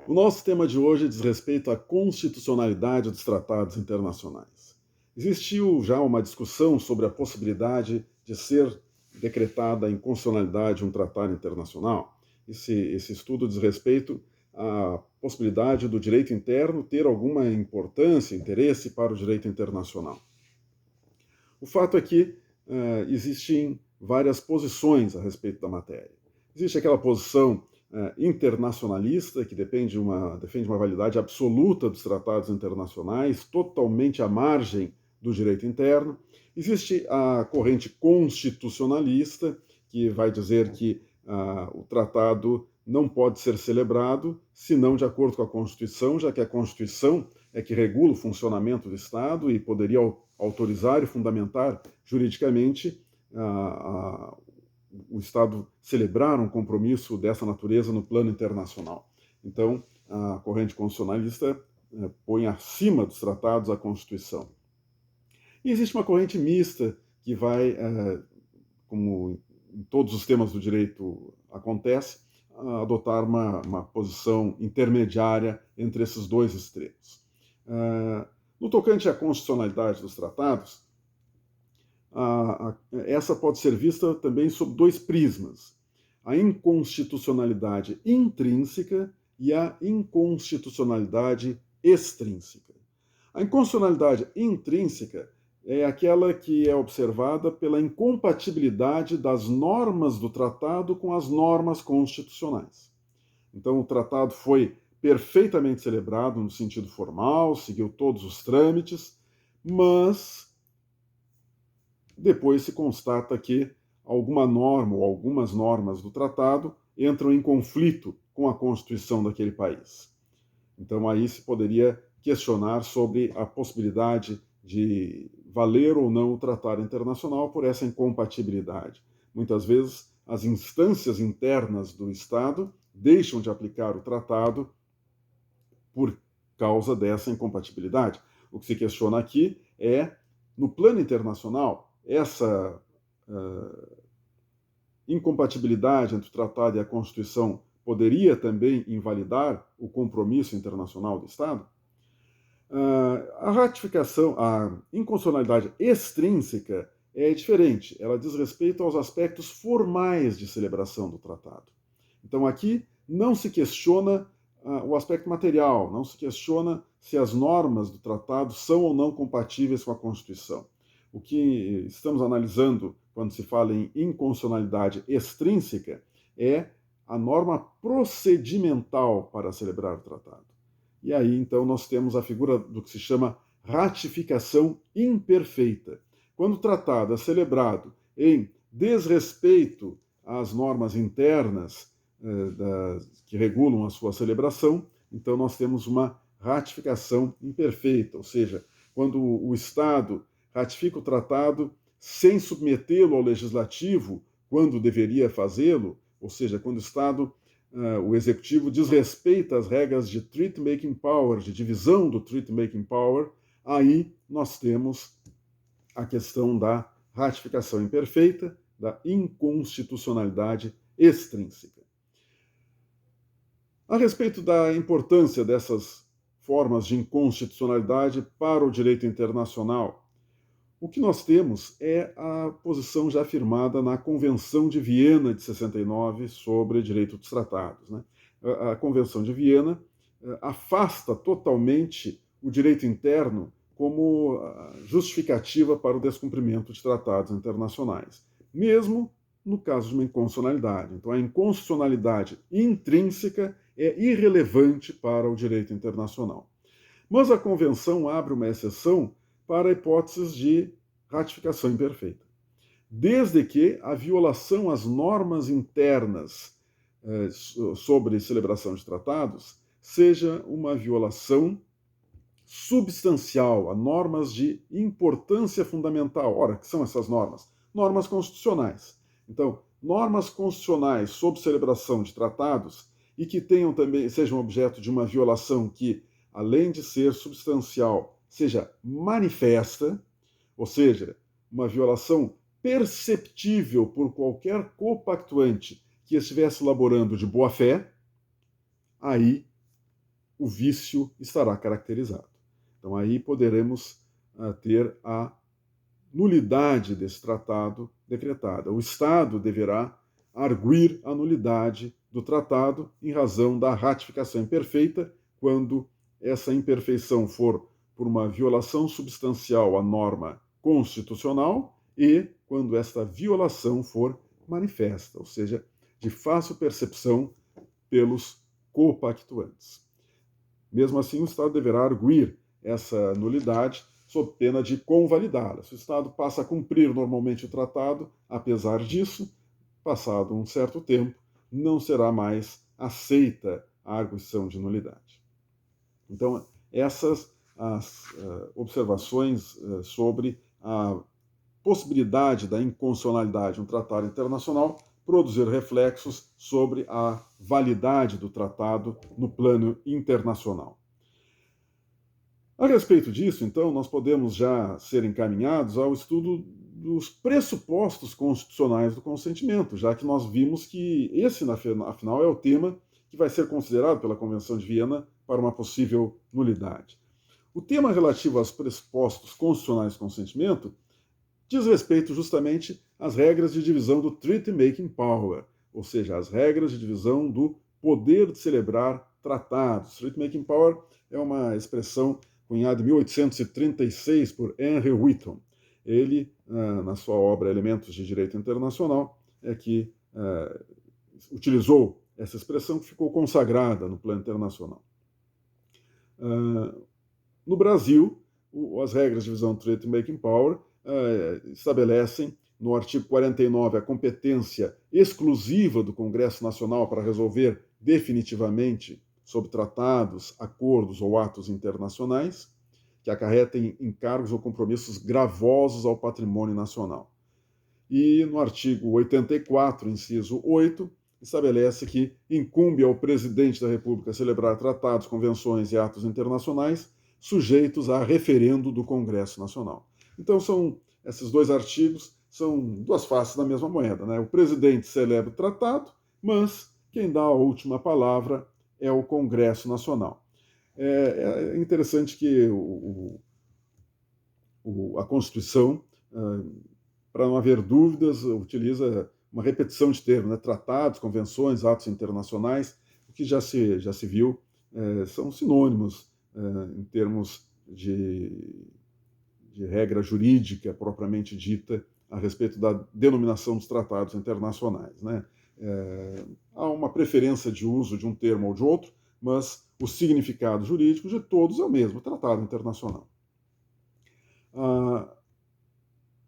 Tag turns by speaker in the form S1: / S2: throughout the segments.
S1: O nosso tema de hoje diz respeito à constitucionalidade dos tratados internacionais. Existiu já uma discussão sobre a possibilidade de ser decretada a inconstitucionalidade um tratado internacional. Esse estudo diz respeito à possibilidade do direito interno ter alguma importância, interesse para o direito internacional. O fato é que existem várias posições a respeito da matéria. Existe aquela posição internacionalista, que defende uma validade absoluta dos tratados internacionais, totalmente à margem do direito interno. Existe a corrente constitucionalista, que vai dizer que o tratado não pode ser celebrado senão de acordo com a Constituição, já que a Constituição é que regula o funcionamento do Estado e poderia autorizar e fundamentar juridicamente o Estado celebrar um compromisso dessa natureza no plano internacional. Então, a corrente constitucionalista põe acima dos tratados a Constituição. E existe uma corrente mista que vai, como em todos os temas do direito acontece, adotar uma posição intermediária entre esses dois extremos. No tocante à constitucionalidade dos tratados, essa pode ser vista também sob dois prismas: a inconstitucionalidade intrínseca e a inconstitucionalidade extrínseca. A inconstitucionalidade intrínseca é aquela que é observada pela incompatibilidade das normas do tratado com as normas constitucionais. Então, o tratado foi perfeitamente celebrado no sentido formal, seguiu todos os trâmites, mas depois se constata que alguma norma ou algumas normas do tratado entram em conflito com a Constituição daquele país. Então aí se poderia questionar sobre a possibilidade de valer ou não o tratado internacional por essa incompatibilidade. Muitas vezes as instâncias internas do Estado deixam de aplicar o tratado por causa dessa incompatibilidade. O que se questiona aqui é, no plano internacional, essa incompatibilidade entre o tratado e a Constituição poderia também invalidar o compromisso internacional do Estado? A ratificação, a inconstitucionalidade extrínseca é diferente. Ela diz respeito aos aspectos formais de celebração do tratado. Então aqui não se questiona o aspecto material, não se questiona se as normas do tratado são ou não compatíveis com a Constituição. O que estamos analisando quando se fala em inconstitucionalidade extrínseca é a norma procedimental para celebrar o tratado. E aí, então, nós temos a figura do que se chama ratificação imperfeita. Quando o tratado é celebrado em desrespeito às normas internas que regulam a sua celebração, então nós temos uma ratificação imperfeita, ou seja, quando o Estado ratifica o tratado sem submetê-lo ao legislativo quando deveria fazê-lo, ou seja, quando o Estado, o executivo desrespeita as regras de treaty-making power, de divisão do treaty-making power, aí nós temos a questão da ratificação imperfeita, da inconstitucionalidade extrínseca. A respeito da importância dessas formas de inconstitucionalidade para o direito internacional, o que nós temos é a posição já afirmada na Convenção de Viena de 69 sobre direito dos tratados. Né? A Convenção de Viena afasta totalmente o direito interno como justificativa para o descumprimento de tratados internacionais, mesmo no caso de uma inconstitucionalidade. Então, a inconstitucionalidade intrínseca é irrelevante para o direito internacional. Mas a Convenção abre uma exceção para hipóteses de ratificação imperfeita, desde que a violação às normas internas sobre celebração de tratados seja uma violação substancial a normas de importância fundamental. Ora, que são essas normas? Normas constitucionais. Então, normas constitucionais sobre celebração de tratados e que tenham também, sejam objeto de uma violação que, além de ser substancial, seja manifesta, ou seja, uma violação perceptível por qualquer copactuante que estivesse laborando de boa fé, aí o vício estará caracterizado. Então aí poderemos ter a nulidade desse tratado decretada. O Estado deverá arguir a nulidade do tratado em razão da ratificação imperfeita, quando essa imperfeição for por uma violação substancial à norma constitucional e quando esta violação for manifesta, ou seja, de fácil percepção pelos copactuantes. Mesmo assim, o Estado deverá arguir essa nulidade sob pena de convalidá-la. Se o Estado passa a cumprir normalmente o tratado, apesar disso, passado um certo tempo, não será mais aceita a arguição de nulidade. Então, essas as observações sobre a possibilidade da inconstitucionalidade de um tratado internacional produzir reflexos sobre a validade do tratado no plano internacional. A respeito disso, então, nós podemos já ser encaminhados ao estudo dos pressupostos constitucionais do consentimento, já que nós vimos que esse, afinal, é o tema que vai ser considerado pela Convenção de Viena para uma possível nulidade. O tema relativo aos pressupostos constitucionais do consentimento diz respeito justamente às regras de divisão do Treaty Making Power, ou seja, as regras de divisão do poder de celebrar tratados. Treaty Making Power é uma expressão cunhada em 1836 por Henry Wheaton. Ele, na sua obra Elementos de Direito Internacional, é que utilizou essa expressão que ficou consagrada no plano internacional. No Brasil, as regras de divisão do Treaty Making Power estabelecem, no artigo 49, a competência exclusiva do Congresso Nacional para resolver definitivamente sobre tratados, acordos ou atos internacionais que acarretem encargos ou compromissos gravosos ao patrimônio nacional. E no artigo 84, inciso 8, estabelece que incumbe ao presidente da República celebrar tratados, convenções e atos internacionais sujeitos a referendo do Congresso Nacional. Então, esses dois artigos são duas faces da mesma moeda, né? O presidente celebra o tratado, mas quem dá a última palavra é o Congresso Nacional. É interessante que a Constituição, para não haver dúvidas, utiliza uma repetição de termos, né? Tratados, convenções, atos internacionais, o que já se viu, são sinônimos em termos de regra jurídica propriamente dita a respeito da denominação dos tratados internacionais, né? Há uma preferência de uso de um termo ou de outro, mas o significado jurídico de todos é o mesmo, tratado internacional.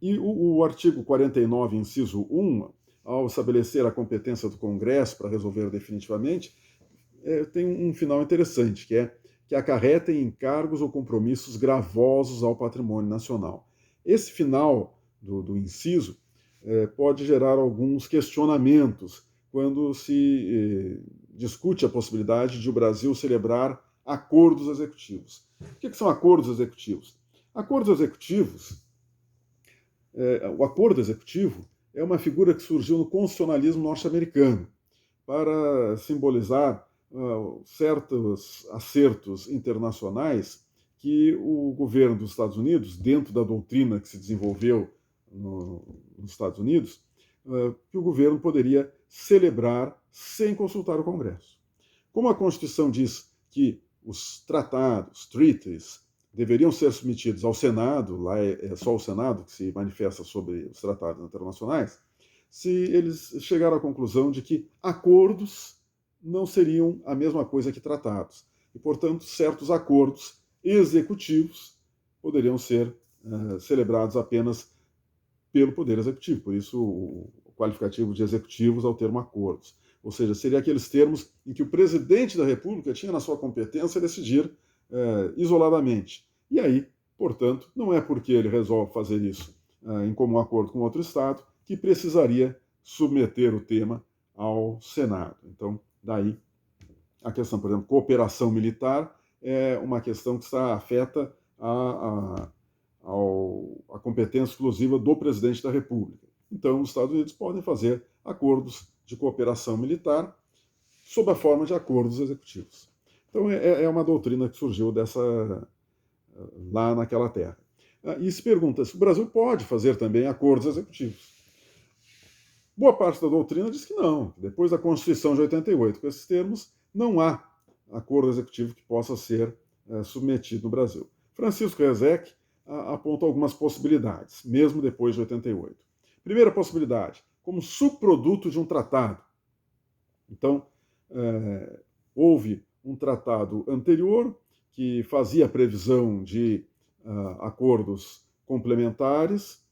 S1: E o artigo 49, inciso 1, ao estabelecer a competência do Congresso para resolver definitivamente, tem um final interessante, que acarretem encargos ou compromissos gravosos ao patrimônio nacional. Esse final do inciso pode gerar alguns questionamentos quando se discute a possibilidade de o Brasil celebrar acordos executivos. O que são acordos executivos? Acordos executivos, o acordo executivo é uma figura que surgiu no constitucionalismo norte-americano para simbolizar certos acertos internacionais que o governo dos Estados Unidos, dentro da doutrina que se desenvolveu nos Estados Unidos, que o governo poderia celebrar sem consultar o Congresso. Como a Constituição diz que os tratados, treaties, deveriam ser submetidos ao Senado, lá é só o Senado que se manifesta sobre os tratados internacionais, se eles chegaram à conclusão de que acordos não seriam a mesma coisa que tratados. E, portanto, certos acordos executivos poderiam ser celebrados apenas pelo Poder Executivo. Por isso, o qualificativo de executivos ao termo acordos. Ou seja, seria aqueles termos em que o presidente da República tinha na sua competência decidir isoladamente. E aí, portanto, não é porque ele resolve fazer isso em comum acordo com outro Estado que precisaria submeter o tema ao Senado. Então, daí a questão, por exemplo, cooperação militar é uma questão que está afeta a competência exclusiva do presidente da República. Então, os Estados Unidos podem fazer acordos de cooperação militar sob a forma de acordos executivos. Então é uma doutrina que surgiu lá naquela terra. E se pergunta se o Brasil pode fazer também acordos executivos. Boa parte da doutrina diz que não. Depois da Constituição de 88, com esses termos, não há acordo executivo que possa ser submetido no Brasil. Francisco Rezec aponta algumas possibilidades, mesmo depois de 88. Primeira possibilidade, como subproduto de um tratado. Então, houve um tratado anterior que fazia previsão de acordos complementares,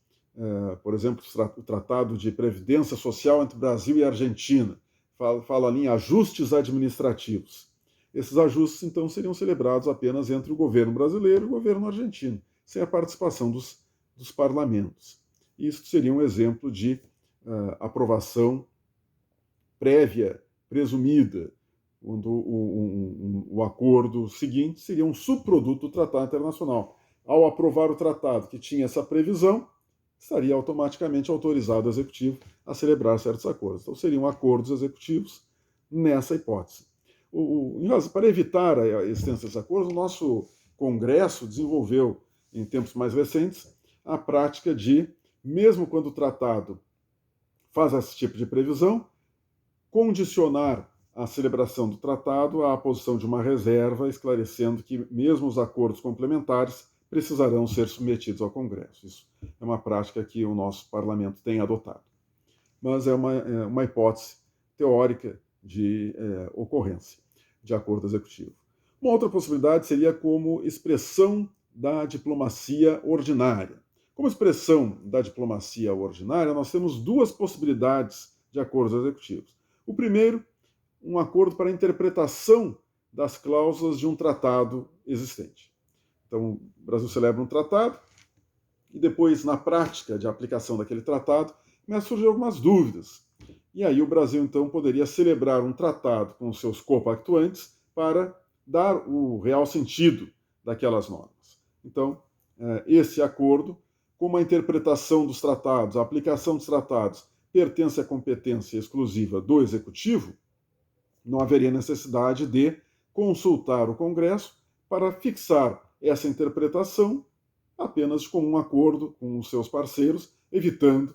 S1: por exemplo, o Tratado de Previdência Social entre Brasil e Argentina, fala ali em ajustes administrativos. Esses ajustes, então, seriam celebrados apenas entre o governo brasileiro e o governo argentino, sem a participação dos parlamentos. Isso seria um exemplo de aprovação prévia, presumida, quando o acordo seguinte seria um subproduto do Tratado Internacional. Ao aprovar o tratado que tinha essa previsão, estaria automaticamente autorizado o executivo a celebrar certos acordos. Então, seriam acordos executivos nessa hipótese. Para evitar a existência desses acordos, o nosso Congresso desenvolveu, em tempos mais recentes, a prática de, mesmo quando o tratado faz esse tipo de previsão, condicionar a celebração do tratado à posição de uma reserva, esclarecendo que mesmo os acordos complementares precisarão ser submetidos ao Congresso. Isso é uma prática que o nosso parlamento tem adotado. Mas é uma hipótese teórica de ocorrência de acordo executivo. Uma outra possibilidade seria como expressão da diplomacia ordinária. Como expressão da diplomacia ordinária, nós temos duas possibilidades de acordos executivos. O primeiro, um acordo para a interpretação das cláusulas de um tratado existente. Então, o Brasil celebra um tratado e depois, na prática de aplicação daquele tratado, começam a surgir algumas dúvidas. E aí o Brasil, então, poderia celebrar um tratado com os seus copactuantes para dar o real sentido daquelas normas. Então, esse acordo, como a interpretação dos tratados, a aplicação dos tratados, pertence à competência exclusiva do Executivo, não haveria necessidade de consultar o Congresso para fixar essa interpretação apenas com um acordo com os seus parceiros, evitando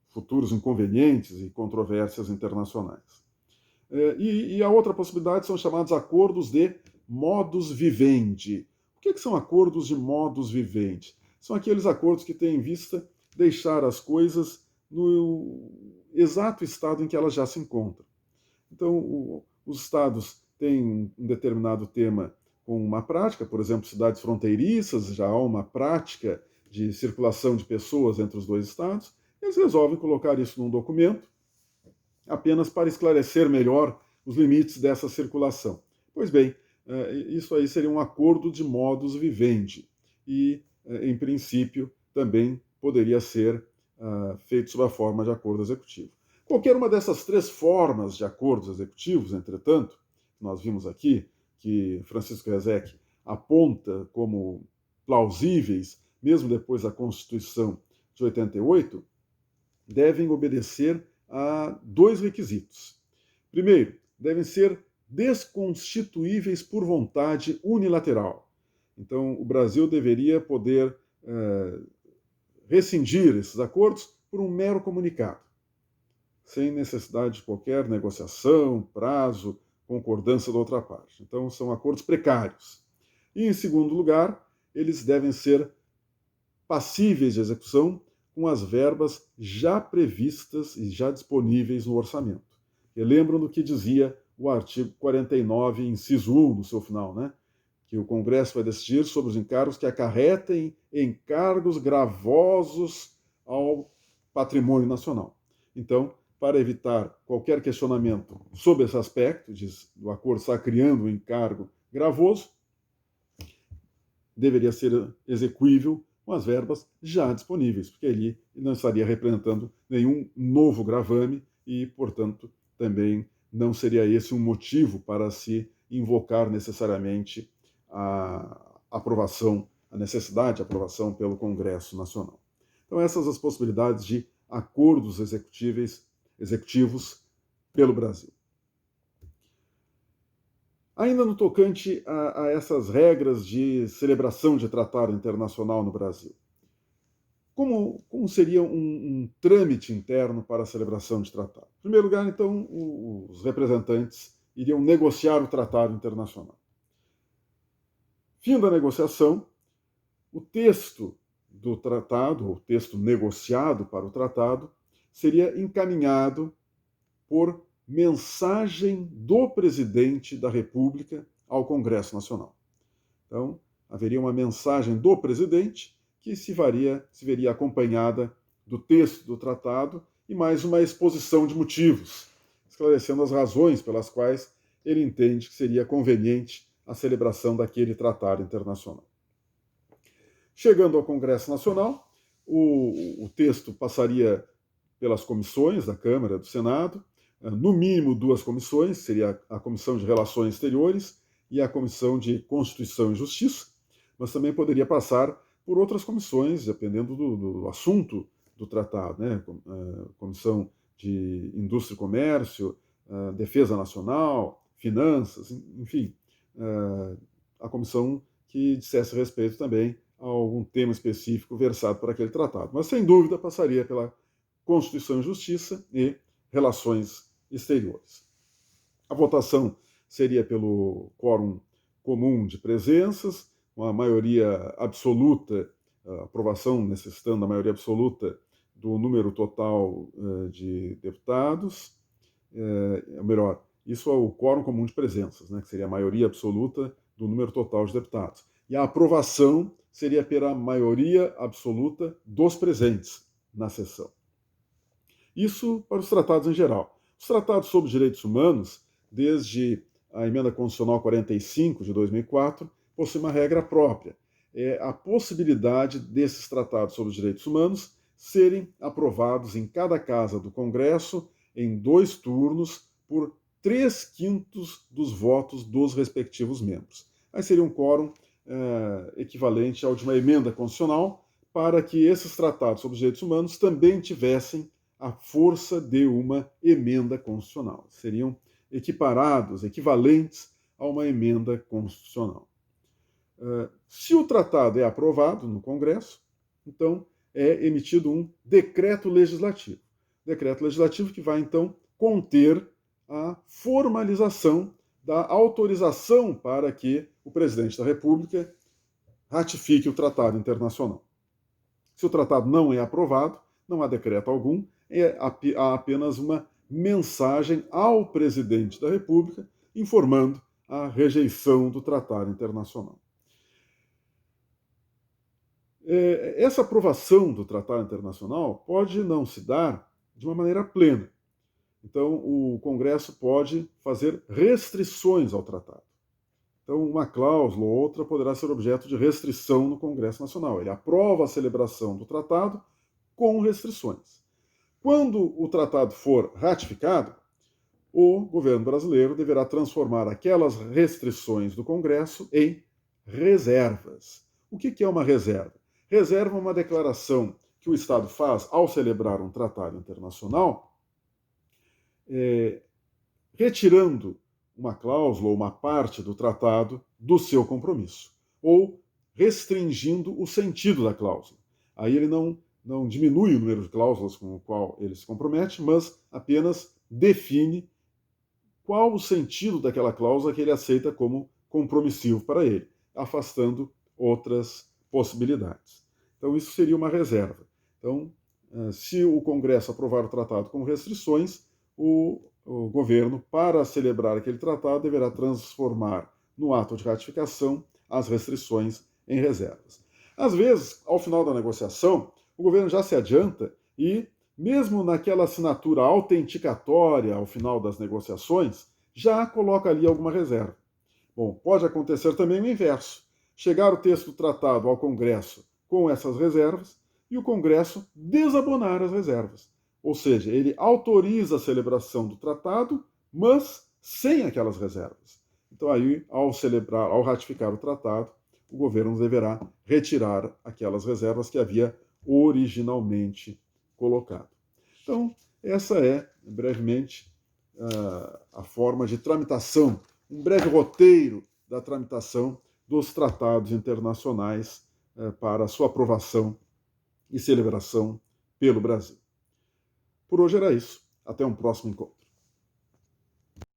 S1: futuros inconvenientes e controvérsias internacionais. E a outra possibilidade são chamados acordos de modus vivendi. O que são acordos de modus vivendi? São aqueles acordos que têm em vista deixar as coisas no exato estado em que elas já se encontram. Então, os estados têm um determinado tema com uma prática, por exemplo, cidades fronteiriças, já há uma prática de circulação de pessoas entre os dois estados, eles resolvem colocar isso num documento apenas para esclarecer melhor os limites dessa circulação. Pois bem, isso aí seria um acordo de modus vivendi e, em princípio, também poderia ser feito sob a forma de acordo executivo. Qualquer uma dessas três formas de acordos executivos, entretanto, nós vimos aqui que Francisco Rezec aponta como plausíveis, mesmo depois da Constituição de 88, devem obedecer a dois requisitos. Primeiro, devem ser desconstituíveis por vontade unilateral. Então, o Brasil deveria poder rescindir esses acordos por um mero comunicado, sem necessidade de qualquer negociação, prazo, concordância da outra parte. Então, são acordos precários. E, em segundo lugar, eles devem ser passíveis de execução com as verbas já previstas e já disponíveis no orçamento. E lembram do que dizia o artigo 49, inciso 1, no seu final, né? Que o Congresso vai decidir sobre os encargos que acarretem encargos gravosos ao patrimônio nacional. Então, para evitar qualquer questionamento sobre esse aspecto, do acordo estar criando um encargo gravoso, deveria ser execuível com as verbas já disponíveis, porque ele não estaria representando nenhum novo gravame e, portanto, também não seria esse um motivo para se invocar necessariamente a aprovação, a necessidade de aprovação pelo Congresso Nacional. Então, essas as possibilidades de acordos executivos pelo Brasil. Ainda no tocante a essas regras de celebração de tratado internacional no Brasil. Como seria um trâmite interno para a celebração de tratado? Em primeiro lugar, então, os representantes iriam negociar o tratado internacional. Fim da negociação, o texto do tratado, o texto negociado para o tratado, seria encaminhado por mensagem do presidente da República ao Congresso Nacional. Então, haveria uma mensagem do presidente que se veria acompanhada do texto do tratado e mais uma exposição de motivos, esclarecendo as razões pelas quais ele entende que seria conveniente a celebração daquele tratado internacional. Chegando ao Congresso Nacional, o texto passaria pelas comissões da Câmara e do Senado, no mínimo 2 comissões, seria a Comissão de Relações Exteriores e a Comissão de Constituição e Justiça, mas também poderia passar por outras comissões, dependendo do assunto do tratado, né? Comissão de Indústria e Comércio, Defesa Nacional, Finanças, enfim, a comissão que dissesse respeito também a algum tema específico versado por aquele tratado. Mas, sem dúvida, passaria pela Constituição e Justiça e Relações Exteriores. A votação seria pelo quórum comum de presenças, uma maioria absoluta, a aprovação necessitando da maioria absoluta do número total de deputados, melhor, isso é o quórum comum de presenças, né, que seria a maioria absoluta do número total de deputados. E a aprovação seria pela maioria absoluta dos presentes na sessão. Isso para os tratados em geral. Os tratados sobre direitos humanos, desde a Emenda Constitucional 45 de 2004, possui uma regra própria. É a possibilidade desses tratados sobre os direitos humanos serem aprovados em cada casa do Congresso em 2 turnos por 3/5 dos votos dos respectivos membros. Aí seria um quórum equivalente ao de uma emenda constitucional para que esses tratados sobre os direitos humanos também tivessem a força de uma emenda constitucional. Seriam equiparados, equivalentes a uma emenda constitucional. Se o tratado é aprovado no Congresso, então é emitido um decreto legislativo. Decreto legislativo que vai, então, conter a formalização da autorização para que o presidente da República ratifique o tratado internacional. Se o tratado não é aprovado, não há decreto algum, há apenas uma mensagem ao presidente da República informando a rejeição do tratado internacional. Essa aprovação do tratado internacional pode não se dar de uma maneira plena. Então, o Congresso pode fazer restrições ao tratado. Então, uma cláusula ou outra poderá ser objeto de restrição no Congresso Nacional. Ele aprova a celebração do tratado com restrições. Quando o tratado for ratificado, o governo brasileiro deverá transformar aquelas restrições do Congresso em reservas. O que é uma reserva? Reserva é uma declaração que o Estado faz ao celebrar um tratado internacional, retirando uma cláusula ou uma parte do tratado do seu compromisso, ou restringindo o sentido da cláusula. Aí ele não diminui o número de cláusulas com o qual ele se compromete, mas apenas define qual o sentido daquela cláusula que ele aceita como compromissivo para ele, afastando outras possibilidades. Então, isso seria uma reserva. Então, se o Congresso aprovar o tratado com restrições, o governo, para celebrar aquele tratado, deverá transformar no ato de ratificação as restrições em reservas. Às vezes, ao final da negociação, o governo já se adianta e, mesmo naquela assinatura autenticatória ao final das negociações, já coloca ali alguma reserva. Bom, pode acontecer também o inverso. Chegar o texto do tratado ao Congresso com essas reservas e o Congresso desabonar as reservas. Ou seja, ele autoriza a celebração do tratado, mas sem aquelas reservas. Então aí, ao ratificar o tratado, o governo deverá retirar aquelas reservas que havia originalmente colocado. Então, essa é, brevemente, a forma de tramitação um breve roteiro da tramitação dos tratados internacionais para sua aprovação e celebração pelo Brasil. Por hoje era isso. Até um próximo encontro.